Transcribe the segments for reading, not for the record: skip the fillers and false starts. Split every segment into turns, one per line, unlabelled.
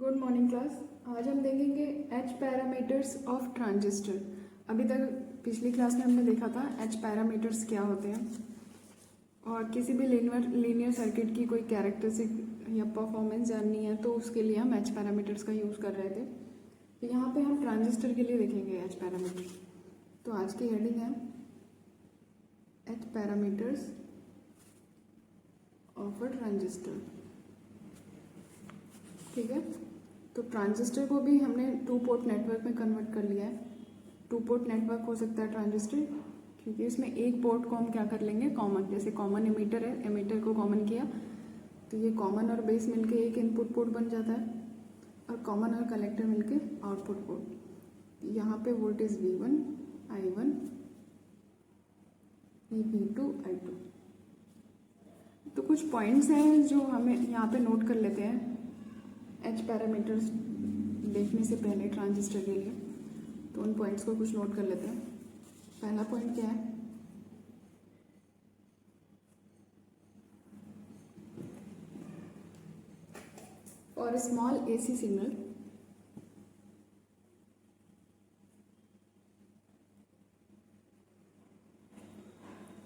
Good morning class. आज हम देखेंगे एच पैरामीटर्स ऑफ ट्रांजिस्टर। अभी तक पिछली क्लास में हमने देखा था एच पैरामीटर्स क्या होते हैं और किसी भी लीनियर सर्किट की कोई कैरेक्टरिस्टिक या परफॉर्मेंस जाननी है तो उसके लिए हम एच पैरामीटर्स का यूज़ कर रहे थे। तो यहाँ पे हम ट्रांजिस्टर के लिए देखेंगे एच पैरामीटर्स। तो आज की हेडिंग है H parameters of a transistor. ठीक है, तो ट्रांजिस्टर को भी हमने टू पोर्ट नेटवर्क में कन्वर्ट कर लिया है। टू पोर्ट नेटवर्क हो सकता है ट्रांजिस्टर, क्योंकि इसमें एक पोर्ट को हम क्या कर लेंगे कॉमन, जैसे कॉमन एमीटर है, एमीटर को कॉमन किया तो ये कॉमन और बेस मिलके एक इनपुट पोर्ट बन जाता है और कॉमन और कलेक्टर मिलके आउटपुट पोर्ट। यहाँ पे voltage V1, I1, V2, I2। तो कुछ पॉइंट्स हैं जो हमें यहाँ पे नोट कर लेते हैं एच पैरामीटर्स देखने से पहले ट्रांजिस्टर के लिए। तो उन पॉइंट्स को कुछ नोट कर लेते हैं। पहला पॉइंट क्या है, for a small AC signal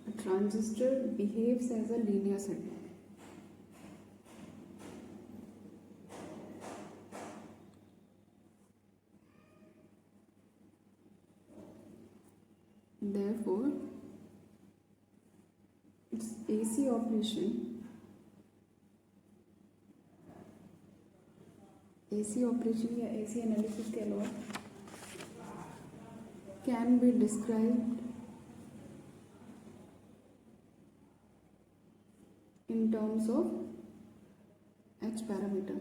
a transistor behaves as a linear circuit. Therefore, its AC operation या AC analysis के अलावा can be described in terms of H parameter.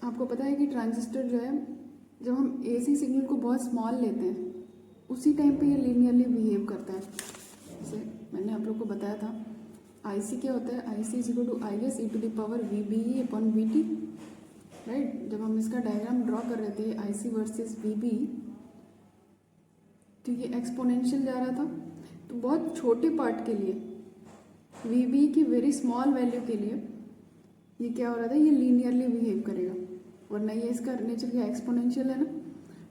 आपको पता है कि ट्रांजिस्टर जो है, जब हम AC सिग्नल को बहुत स्मॉल लेते हैं उसी टाइम पे ये लीनियरली बिहेव करता है। जैसे मैंने आप लोग को बताया था IC क्या होता है, IC is equal to IS e⁻ VBE upon VT, right. जब हम इसका डायग्राम ड्रॉ कर रहे थे IC वर्सेस VB, तो ये एक्सपोनेंशियल जा रहा था। तो बहुत छोटे पार्ट के लिए VB की वेरी स्मॉल वैल्यू के लिए ये क्या हो रहा था, ये लीनियरली बिहेव करेगा। वरना ये इसका नेचर क्या एक्सपोनेंशियल है ना।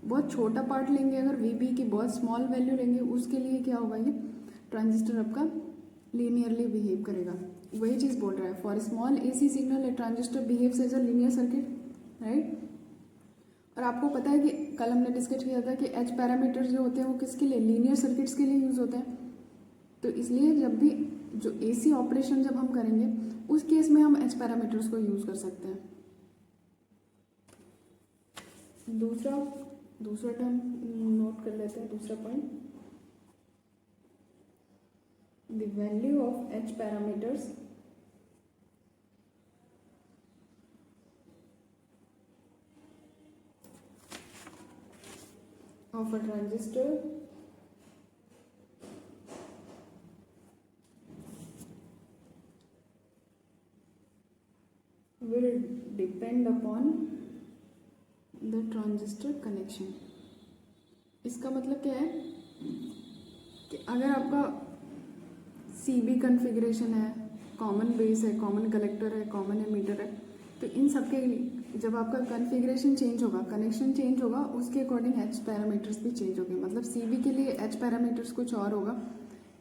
बहुत छोटा पार्ट लेंगे अगर VB की बहुत स्मॉल वैल्यू लेंगे, उसके लिए क्या होगा, ये ट्रांजिस्टर आपका लीनियरली बिहेव करेगा। वही चीज़ बोल रहा है, for small AC signal a transistor behaves as a linear circuit, right. और आपको पता है कि कल हमने डिस्कस किया था कि एच पैरामीटर जो होते हैं वो किसके लिए, लीनियर सर्किट्स के लिए यूज होते हैं। तो इसलिए जब भी जो AC ऑपरेशन जब हम करेंगे उस केस में हम एच पैरामीटर्स को यूज कर सकते हैं। दूसरा टर्म नोट कर लेते हैं। दूसरा point, the value of H parameters of a transistor will depend upon the transistor connection। इसका मतलब क्या है कि अगर आपका CB कॉन्फ़िगरेशन है, कॉमन बेस है, कॉमन कलेक्टर है, कॉमन एमीटर है, तो इन सब के लिए जब आपका कॉन्फ़िगरेशन चेंज होगा, कनेक्शन चेंज होगा, उसके अकॉर्डिंग एच पैरामीटर्स भी चेंज होंगे। मतलब CB के लिए एच पैरामीटर्स कुछ और होगा,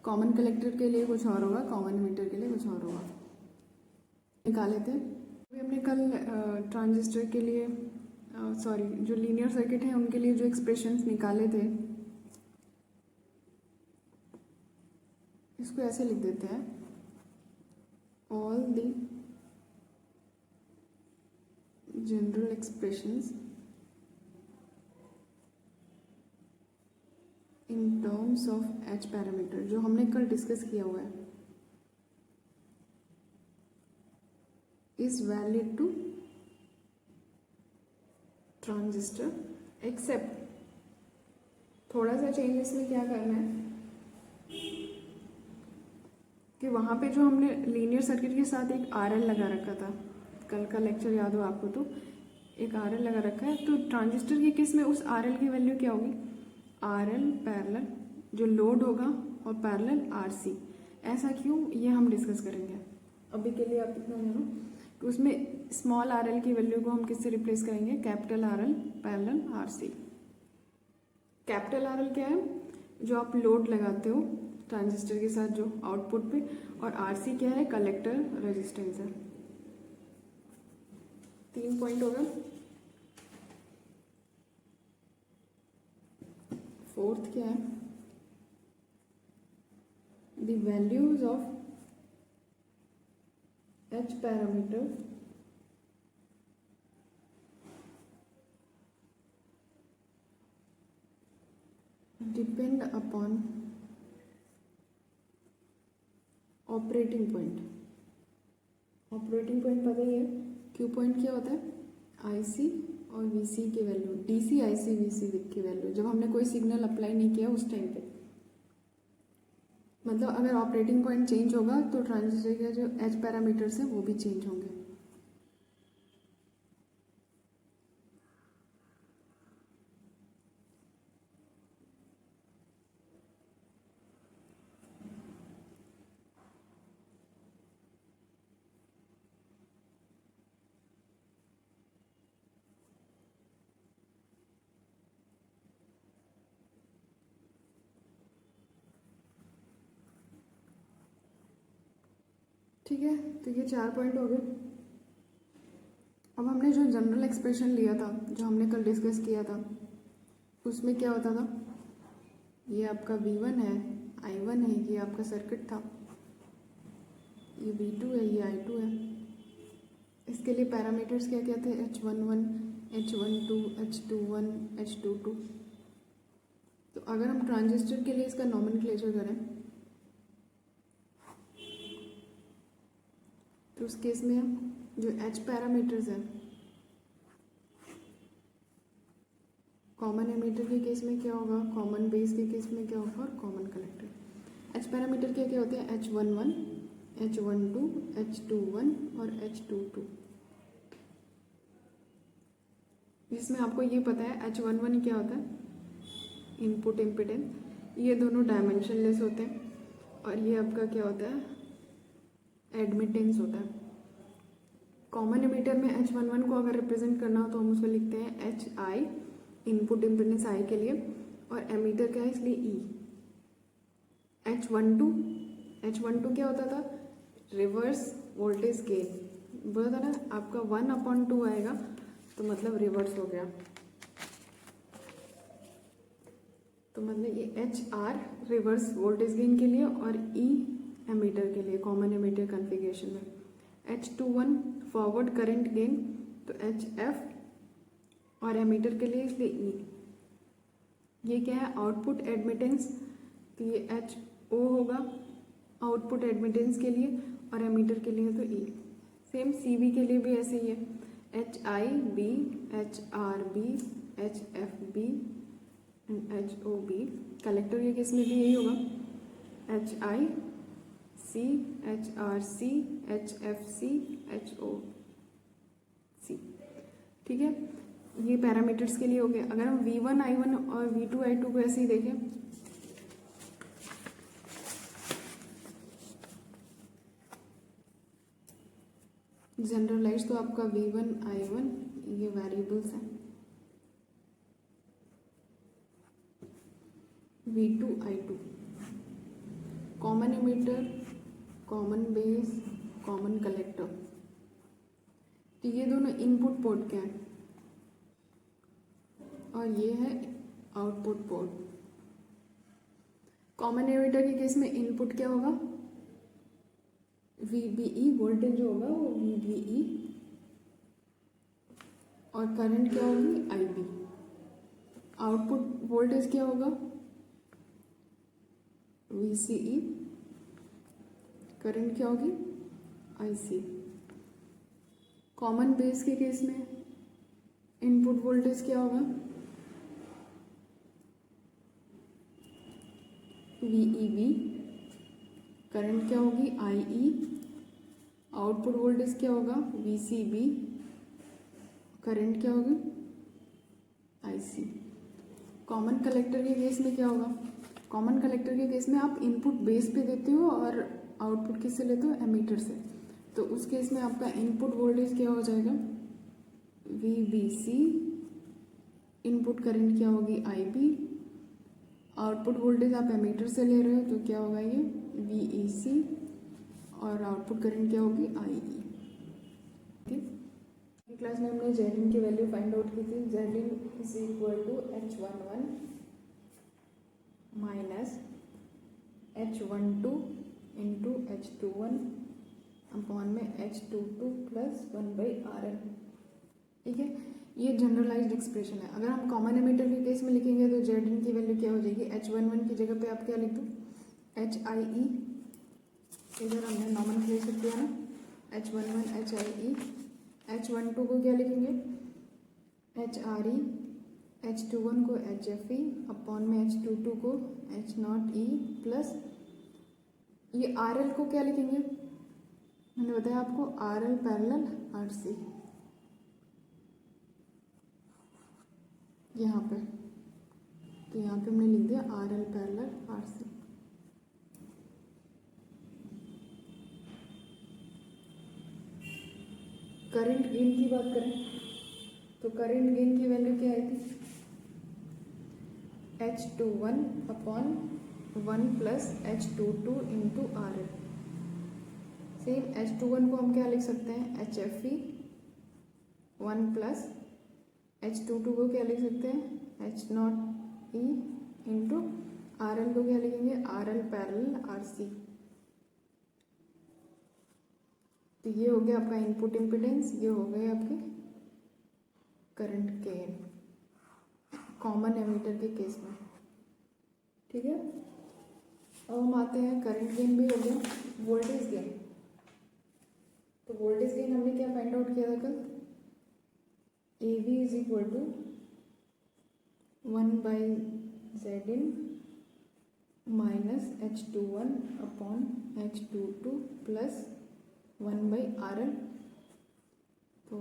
कॉमन कलेक्टर के लिए कुछ और होगा, कॉमन एमीटर के लिए कुछ और होगा। निकाले थे अभी हमने कल ट्रांजिस्टर के लिए जो लीनियर सर्किट है उनके लिए जो एक्सप्रेशंस निकाले थे, इसको ऐसे लिख देते हैं, all the general expressions in terms of H parameter, जो हमने कल डिस्कस किया हुआ है, is valid to transistor except, थोड़ा सा चेंज इसमें क्या करना है कि वहाँ पे जो हमने लीनियर सर्किट के साथ एक RL लगा रखा था, कल का लेक्चर याद हो आपको, तो एक RL लगा रखा है। तो ट्रांजिस्टर के केस में उस RL की वैल्यू क्या होगी, RL पैरेलल जो लोड होगा और पैरेलल RC। ऐसा क्यों, ये हम डिस्कस करेंगे। अभी के लिए आप इतना जानो कि उसमें स्मॉल आर एल की वैल्यू को हम किससे रिप्लेस करेंगे, capital R L parallel R C. Capital R L क्या है, जो आप लोड लगाते हो ट्रांजिस्टर के साथ जो आउटपुट पे, और आर सी क्या है, कलेक्टर रेजिस्टेंस है। 3 पॉइंट होगा। फोर्थ क्या है, the values of H parameter depend upon operating point. Operating point पता ही है, क्यू पॉइंट क्या होता है, आईसी और वीसी की वैल्यू, डीसी आईसी वीसी की वैल्यू जब हमने कोई सिग्नल अप्लाई नहीं किया उस टाइम पे। मतलब अगर ऑपरेटिंग पॉइंट चेंज होगा तो ट्रांजिस्टर के जो एच पैरामीटर्स हैं वो भी चेंज होंगे। ठीक है, तो ये 4 पॉइंट हो गए। अब हमने जो जनरल एक्सप्रेशन लिया था, जो हमने कल डिस्कस किया था, उसमें क्या होता था, ये आपका V1 है, I1 है, ये आपका सर्किट था, ये V2 है, ये I2 है। इसके लिए पैरामीटर्स क्या क्या थे, H11, H12, H21, H22। तो अगर हम ट्रांजिस्टर के लिए इसका नॉमेनक्लेचर करें तो उस केस में जो एच पैरामीटर्स हैं, कॉमन एमीटर के केस में क्या होगा, कॉमन बेस के केस में क्या होगा, और कॉमन कलेक्टर। एच पैरामीटर क्या क्या होते हैं, H11, H12, H21 और H22। जिसमें आपको ये पता है H11 क्या होता है, इनपुट इम्पिडेंस, ये दोनों डायमेंशनलेस होते हैं, और ये आपका क्या होता है, एडमिटेंस होता है। कॉमन एमीटर में H11 को अगर रिप्रेजेंट करना हो तो हम उसको लिखते हैं HI, इनपुट इम्पिडेंस I के लिए, और एमीटर क्या है इसलिए E। H12 क्या होता था, रिवर्स वोल्टेज गेन, बोला था ना आपका 1/2 आएगा तो मतलब रिवर्स हो गया, तो मतलब ये HR रिवर्स वोल्टेज गेन के लिए और E एमीटर के लिए, कॉमन एमीटर कॉन्फ़िगरेशन में। H21 फॉरवर्ड करंट गेन, तो HF और एमीटर के लिए इसलिए E। ये क्या है, आउटपुट एडमिटेंस, तो ये HO होगा आउटपुट एडमिटेंस के लिए, और एमीटर के लिए तो E। सेम CV के लिए भी ऐसे ही है, HIB, HRB, HFB and HOB। Collector के केस में भी यही होगा, HIC, HRC, HFC, HOC। ठीक है, ये पैरामीटर्स के लिए हो गए। अगर हम V1 I1 और V2 I2 को ऐसे ही देखें, जनरलाइज तो आपका V1 I1 ये वेरिएबल्स हैं, V2 I2 common ammeter, common base, common collector. तो ये दोनों इनपुट पोर्ट क्या है और ये है आउटपुट पोर्ट। कॉमन एमीटर के केस में इनपुट क्या होगा, VBE, वोल्टेज जो होगा वो VBE, और करंट क्या होगी IB। आउटपुट वोल्टेज क्या होगा VCE, करंट क्या होगी IC। कॉमन बेस के केस में इनपुट वोल्टेज क्या होगा VEB, करंट क्या होगी IE, आउटपुट वोल्टेज क्या होगा VCB, करंट क्या होगी IC। कॉमन कलेक्टर के केस में क्या होगा, कॉमन कलेक्टर के केस में आप इनपुट बेस पे देते हो और आउटपुट किससे लेते हो, एमीटर से। तो उस केस में आपका इनपुट वोल्टेज क्या हो जाएगा, VBC, इनपुट करंट क्या होगी, IB, आउटपुट वोल्टेज आप एमीटर से ले रहे हो तो क्या होगा ये VEC, और आउटपुट करंट क्या होगी IE। ठीक, क्लास में हमने Zin की वैल्यू फाइंड आउट की थी। Zin is equal to H11 minus H12 into H21 upon में H22 प्लस 1/RL। ठीक है, ये जनरलाइज्ड एक्सप्रेशन है। अगर हम कॉमन एमीटर के केस में लिखेंगे तो Zin की वैल्यू क्या हो जाएगी, H11 की जगह पे आप क्या लिख दो, HIE, इधर हमने नॉमेनक्लेचर किया ना, H11 HIE, H12 को क्या लिखेंगे, HRE, H21 को HFE अपॉन में H22 को H0E प्लस ये RL को क्या लिखेंगे, मैंने बताया आपको RL पैरेलल RC यहाँ पे, तो यहाँ पे हमने लिख दिया RL parallel RC। Current gain की बात करें तो करंट गेन की वैल्यू क्या आई थी, H21 upon 1 plus H22 into RL। Same H21 को हम क्या लिख सकते हैं, HFE 1 प्लस H22 को क्या लिख सकते हैं, H0E इंटू RL को क्या लिखेंगे, RL पैरेलल RC। तो ये हो गया आपका इनपुट इम्पिडेंस, ये हो गए आपके करंट गेन कॉमन एमीटर के केस में। ठीक है, अब हम आते हैं, करंट गेन भी हो गया, वोल्टेज गेन। तो वोल्टेज गेन हमने क्या फाइंड आउट किया था कल, AV is equal to 1/Zin minus H21 upon H22 plus 1/RL। तो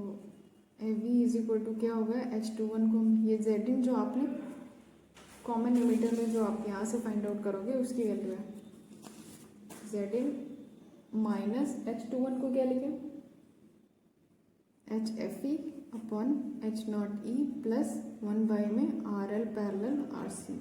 AV इज इक्वल टू क्या होगा, H21 को ये Zin जो आपने कॉमन एमीटर में जो आप यहाँ से फाइंड आउट करोगे उसकी वैल्यू है, Zin माइनस H21 को क्या लिखें, HFE अपॉन H0E प्लस 1 में RL पैरेलल RC।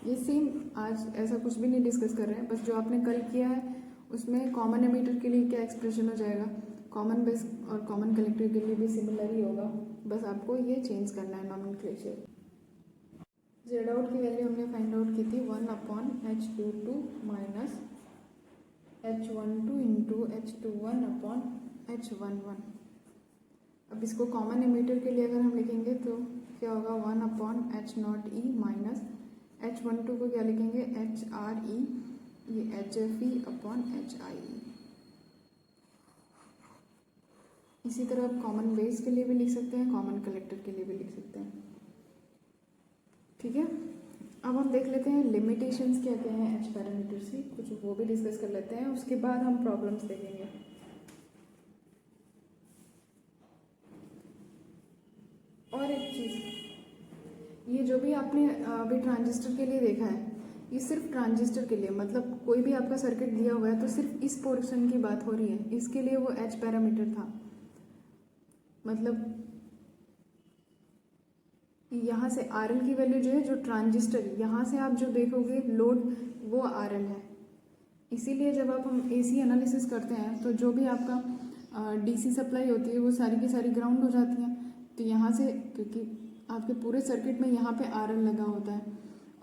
ये सेम आज ऐसा कुछ भी नहीं डिस्कस कर रहे हैं, बस जो आपने कल किया है उसमें कॉमन एमीटर के लिए क्या एक्सप्रेशन हो जाएगा, कॉमन बेस और कॉमन कलेक्टर के लिए भी सिमिलर ही होगा, बस आपको ये चेंज करना है नॉमेनक्लेचर। जेड आउट की वैल्यू हमने फाइंड आउट की थी 1 upon H22 minus H12 into H21 upon H11। अब इसको कॉमन एमीटर के लिए अगर हम लिखेंगे तो क्या होगा, 1 अपॉन H0E माइनस H12 को क्या लिखेंगे, HRE, ये HFE अपॉन HIE। इसी तरह आप कॉमन बेस के लिए भी लिख सकते हैं, कॉमन कलेक्टर के लिए भी लिख सकते हैं। ठीक है, अब हम देख लेते हैं लिमिटेशंस क्या क्या हैं एच पैरामीटर्स की, कुछ वो भी डिस्कस कर लेते हैं, उसके बाद हम प्रॉब्लम्स देखेंगे। और एक चीज़, ये जो भी आपने अभी ट्रांजिस्टर के लिए देखा है, ये सिर्फ ट्रांजिस्टर के लिए, मतलब कोई भी आपका सर्किट दिया हुआ है तो सिर्फ इस पोर्शन की बात हो रही है, इसके लिए वो एच पैरामीटर था। मतलब यहाँ से RL की वैल्यू जो है, जो ट्रांजिस्टर यहाँ से आप जो देखोगे लोड वो RL है। इसीलिए जब आप हम AC एनालिसिस करते हैं तो जो भी आपका DC सप्लाई होती है वो सारी की सारी ग्राउंड हो जाती हैं। तो यहाँ से, क्योंकि आपके पूरे सर्किट में यहाँ पे RL लगा होता है,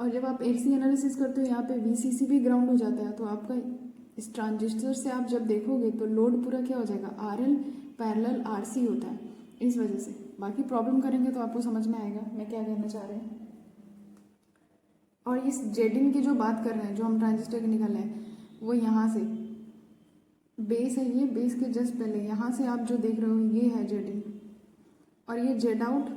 और जब आप AC एनालिसिस करते हो यहाँ पे VCC भी ग्राउंड हो जाता है, तो आपका इस ट्रांजिस्टर से आप जब देखोगे तो लोड पूरा क्या हो जाएगा, RL पैरेलल RC होता है। इस वजह से बाकी प्रॉब्लम करेंगे तो आपको समझ में आएगा मैं क्या कहना चाह रहे हैं। और इस Zin की जो बात कर रहे हैं, जो हम ट्रांजिस्टर के निकाल रहे हैं, वो यहाँ से बेस है, ये बेस के जस्ट पहले यहाँ से आप जो देख रहे हो ये है Zin, और ये Z आउट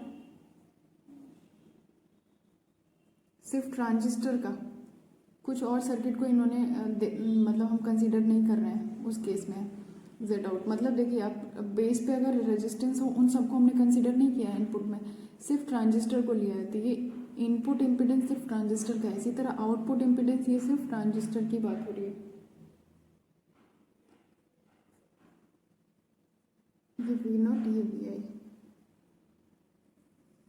सिर्फ ट्रांजिस्टर का, कुछ और सर्किट को इन्होंने मतलब हम कंसीडर नहीं कर रहे हैं उस केस में Z आउट। मतलब देखिए, आप बेस पे अगर रेजिस्टेंस हो उन सबको हमने कंसीडर नहीं किया है इनपुट में, सिर्फ ट्रांजिस्टर को लिया है। तो ये इनपुट इम्पिडेंस सिर्फ ट्रांजिस्टर का है, इसी तरह आउटपुट इम्पिडेंस ये सिर्फ ट्रांजिस्टर की बात हो रही है। ये वी नॉट, ये वी आई।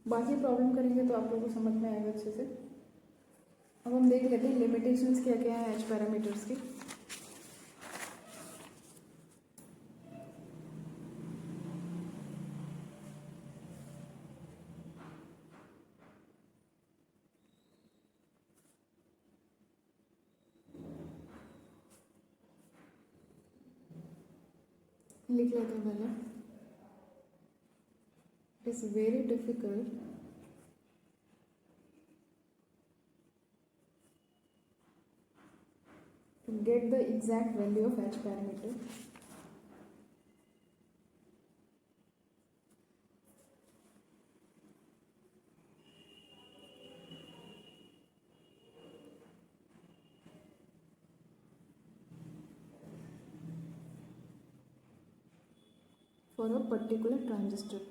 बाकी प्रॉब्लम करेंगे तो आप लोगों को समझ में आएगा अच्छे से। अब हम देख लेते हैं लिमिटेशंस क्या क्या है एच पैरामीटर्स की। लिख लेते हैं पहले। It is very difficult to get the exact value of h parameter. For a particular transistor.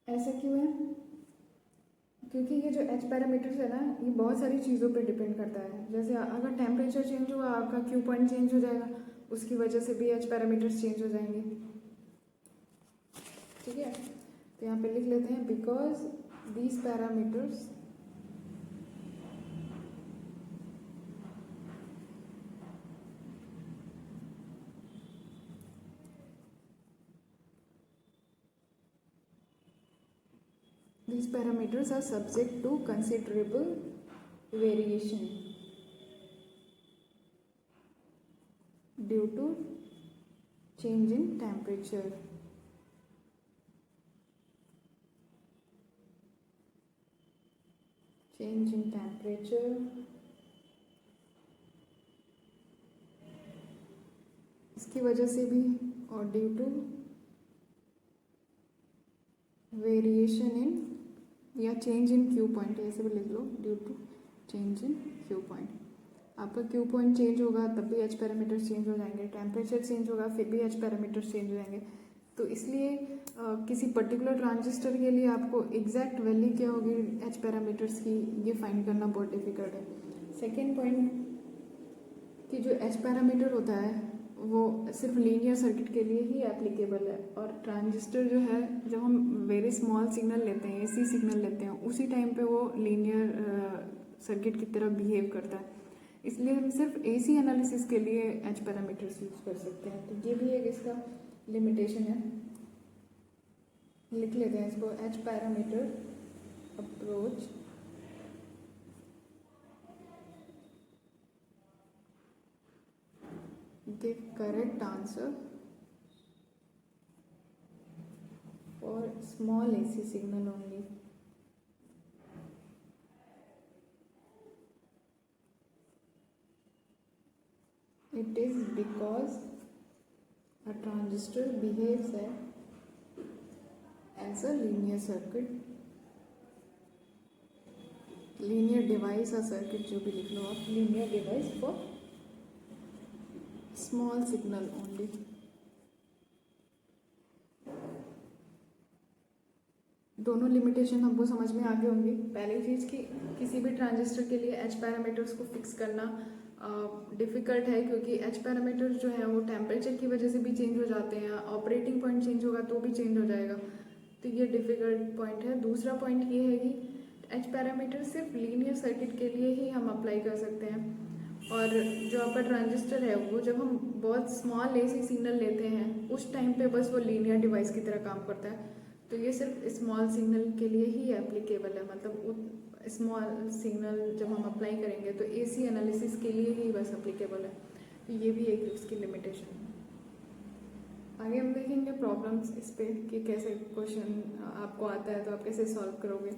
ऐसा क्यों है? क्योंकि ये जो एच पैरामीटर्स है ना, ये बहुत सारी चीज़ों पे डिपेंड करता है। जैसे अगर टेम्परेचर चेंज हुआ, आपका क्यू पॉइंट चेंज हो जाएगा, उसकी वजह से भी एच पैरामीटर्स चेंज हो जाएंगे। ठीक है, तो यहाँ पे लिख लेते हैं because these parameters these parameters are subject to considerable variation due to change in temperature. Change in temperature, इसकी वजह से भी, और ड्यू टू वेरिएशन इन या चेंज इन क्यू पॉइंट, ऐसे भी लिख लो, due to change in Q point. आपका क्यू पॉइंट चेंज होगा तब भी एच पैरामीटर्स चेंज हो जाएंगे, टेम्परेचर चेंज होगा फिर भी एच पैरामीटर्स चेंज हो जाएंगे। तो इसलिए किसी पर्टिकुलर ट्रांजिस्टर के लिए आपको एग्जैक्ट वैल्यू क्या होगी एच पैरामीटर्स की, ये फाइंड करना बहुत डिफिकल्ट है। सेकेंड पॉइंट कि जो एच पैरामीटर होता है वो सिर्फ लीनियर सर्किट के लिए ही एप्लीकेबल है, और ट्रांजिस्टर जो है, जब हम वेरी स्मॉल सिग्नल लेते हैं, एसी सिग्नल लेते हैं, उसी टाइम पे वो लीनियर सर्किट की तरह बिहेव करता है। इसलिए हम सिर्फ एसी एनालिसिस के लिए एच पैरामीटर्स यूज कर सकते हैं। तो ये भी एक इसका लिमिटेशन है। लिख लेते हैं इसको, H parameter approach give correct answer for small AC signal only. It is because a transistor behaves as a linear circuit, linear device or circuit, जो भी लिख लो आप, linear device for small signal only. दोनों limitation हमको समझ में आ गई होंगी। पहली चीज़ कि किसी भी ट्रांजिस्टर के लिए एच पैरामीटर्स को फिक्स करना डिफ़िकल्ट है, क्योंकि एच पैरामीटर्स जो है वो टेम्परेचर की वजह से भी चेंज हो जाते हैं, ऑपरेटिंग पॉइंट चेंज होगा तो भी चेंज हो जाएगा, तो ये डिफ़िकल्ट पॉइंट है। दूसरा पॉइंट ये है कि एच पैरामीटर सिर्फ लीनियर सर्किट के लिए ही हम अप्लाई कर सकते हैं, और जो आपका ट्रांजिस्टर है वो जब हम बहुत स्मॉल एसी सिग्नल लेते हैं उस टाइम पे बस वो लीनियर डिवाइस की तरह काम करता है। तो ये सिर्फ स्मॉल सिग्नल के लिए ही एप्लीकेबल है, मतलब स्मॉल सिग्नल जब हम अप्लाई करेंगे तो एसी एनालिसिस के लिए ही बस एप्लीकेबल है। तो ये भी एक उसकी लिमिटेशन है। आगे हम देखेंगे प्रॉब्लम्स इस पर कि कैसे क्वेश्चन आपको आता है तो आप कैसे सॉल्व करोगे।